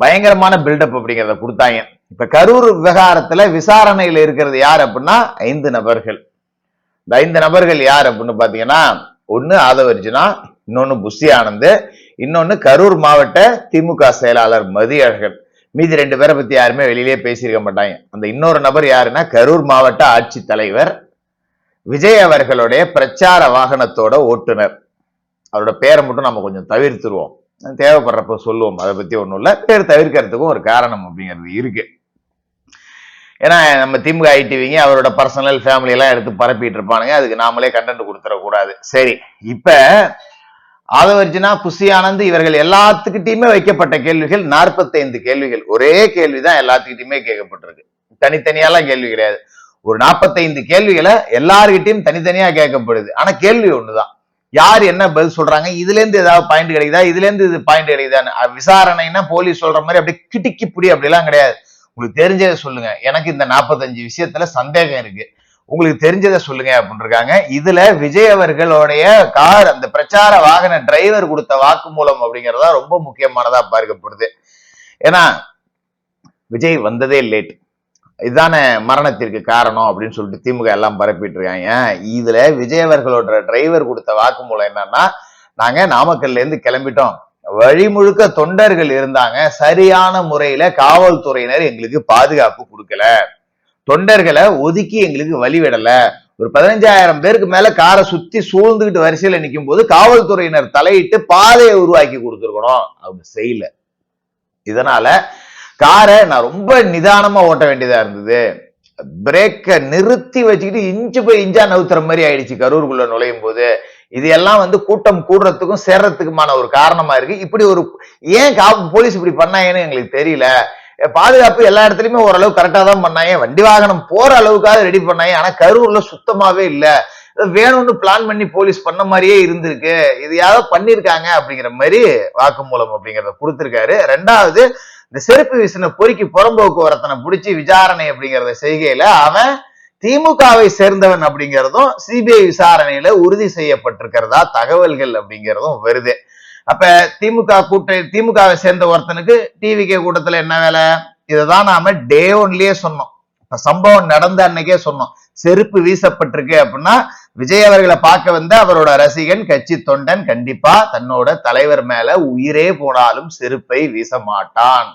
பயங்கரமான பில்டப் அப்படிங்கிறத கொடுத்தாங்க. இப்ப கரூர் விவகாரத்துல விசாரணையில இருக்கிறது யார் அப்படின்னா 5 நபர்கள். இந்த 5 நபர்கள் யார் அப்படின்னு பாத்தீங்கன்னா, ஒண்ணு ஆதவர்ஜுனா, இன்னொன்னு புஷி ஆனந்த், இன்னொன்னு கரூர் மாவட்ட திமுக செயலாளர் மதியழகன். மீதி 2 பேரை பத்தி யாருமே வெளியிலேயே பேசியிருக்க மாட்டாங்க. அந்த இன்னொரு நபர் யாருன்னா கரூர் மாவட்ட ஆட்சி தலைவர், விஜய் அவர்களுடைய பிரச்சார வாகனத்தோட ஓட்டுநர். அவரோட பேரை மட்டும் நம்ம கொஞ்சம் தவிர்த்துருவோம், தேவைப்படுறப்ப சொல்லுவோம். அதை பத்தி ஒண்ணும் இல்ல, பேர் தவிர்க்கிறதுக்கும் ஒரு காரணம் அப்படிங்கிறது இருக்கு. ஏன்னா நம்ம திமுக ஐடிவிங்க அவரோட பர்சனல் ஃபேமிலி எல்லாம் எடுத்து பரப்பிட்டு இருப்பானுங்க, அதுக்கு நாமளே கண்டென்ட் கொடுத்துடக்கூடாது. சரி, இப்ப ஆதவர்ஜுனா, புஷி ஆனந்த் இவர்கள் எல்லாத்துக்கிட்டையுமே வைக்கப்பட்ட கேள்விகள் 45 கேள்விகள். ஒரே கேள்விதான் எல்லாத்துக்கிட்டையுமே கேட்கப்பட்டிருக்கு, தனித்தனியாலாம் கேள்வி கிடையாது. ஒரு 45 கேள்விகளை எல்லாருக்கிட்டையும் தனித்தனியா கேட்கப்படுது. ஆனா கேள்வி ஒண்ணுதான், யார் என்ன பதில் சொல்றாங்க, இதுல இருந்து ஏதாவது பாயிண்ட் கிடைக்குதா, இதுல இருந்து இது பாயிண்ட் கிடைக்குதான்னு. விசாரணைன்னா போலீஸ் சொல்ற மாதிரி அப்படியே கிட்டிக்கி புடி அப்படிலாம் கிடையாது. உங்களுக்கு தெரிஞ்சதை சொல்லுங்க, எனக்கு இந்த 45 விஷயத்துல சந்தேகம் இருக்கு, உங்களுக்கு தெரிஞ்சதை சொல்லுங்க அப்படின்னு இருக்காங்க. இதுல விஜய் அவர்களுடைய கார், அந்த பிரச்சார வாகன டிரைவர் கொடுத்த வாக்குமூலம் அப்படிங்கறதா ரொம்ப முக்கியமானதா பார்க்கப்படுது. ஏன்னா விஜய் வந்ததே லேட், இதுதானே மரணத்திற்கு காரணம் அப்படின்னு சொல்லிட்டு திமுக எல்லாம் பரப்பிட்டு இருக்காங்க. இதுல விஜய் அவர்களோட டிரைவர் கொடுத்த வாக்குமூலம் என்னன்னா, நாங்க நாமக்கல்ல இருந்து கிளம்பிட்டோம், வழி முழுக்க தொண்டர்கள் இருந்தாங்க, சரியான முறையில காவல்துறையினர் எங்களுக்கு பாதுகாப்பு கொடுக்கல, தொண்டர்களை ஒதுக்கி எங்களுக்கு வழிவிடல, ஒரு 15,000 பேருக்கு மேல காரை சுத்தி சூழ்ந்துகிட்டு வரிசையில நிற்கும் போது காவல்துறையினர் தலையிட்டு பாதையை உருவாக்கி கொடுத்துருக்கணும், அவங்க செய்யல. இதனால காரை நான் ரொம்ப நிதானமா ஓட்ட வேண்டியதா இருந்தது, பிரேக்க நிறுத்தி வச்சுக்கிட்டு இன்ச்சு போய் இன்ச்சா நவுத்துற மாதிரி ஆயிடுச்சு கரூருக்குள்ள நுழையும் போது. இது எல்லாம் கூட்டம் கூடுறதுக்கும் சேர்றதுக்குமான ஒரு காரணமா இருக்கு. இப்படி ஒரு ஏன் போலீஸ் இப்படி பண்ணாங்கன்னு எங்களுக்கு தெரியல. பாதுகாப்பு எல்லா இடத்துலயுமே ஓரளவு கரெக்டா தான் பண்ணாங்க, வண்டி வாகனம் போற அளவுக்காக ரெடி பண்ணாங்க. ஆனா கரூர்ல சுத்தமாவே இல்ல, வேணும்னு பிளான் பண்ணி போலீஸ் பண்ண மாதிரியே இருந்திருக்கு, இது யாரோ பண்ணிருக்காங்க அப்படிங்கிற மாதிரி வாக்குமூலம் அப்படிங்கறத கொடுத்திருக்காரு. 2வது, இந்த செருப்பு வீசின பொறுக்கி புறம்போக்கு வரத்தனை பிடிச்சி விசாரணை அப்படிங்கறத செய்கையில அவன் திமுகவை சேர்ந்தவன் அப்படிங்கிறதும் சிபிஐ விசாரணையில உறுதி செய்யப்பட்டிருக்கிறதா தகவல்கள் அப்படிங்கிறதும் வருது. அப்ப திமுகவை சேர்ந்த ஒருத்தனுக்கு டிவிகே கூட்டத்துல என்ன வேலை, இததான் நாம டே 1லயே சொன்னோம், சம்பவம் நடந்த அன்னைக்கே சொன்னோம். செருப்பு வீசப்பட்டிருக்கு அப்படின்னா விஜய் அவர்களை பார்க்க வந்த அவரோட ரசிகன், கட்சி தொண்டன் கண்டிப்பா தன்னோட தலைவர் மேல உயிரே போனாலும் செருப்பை வீச மாட்டான்.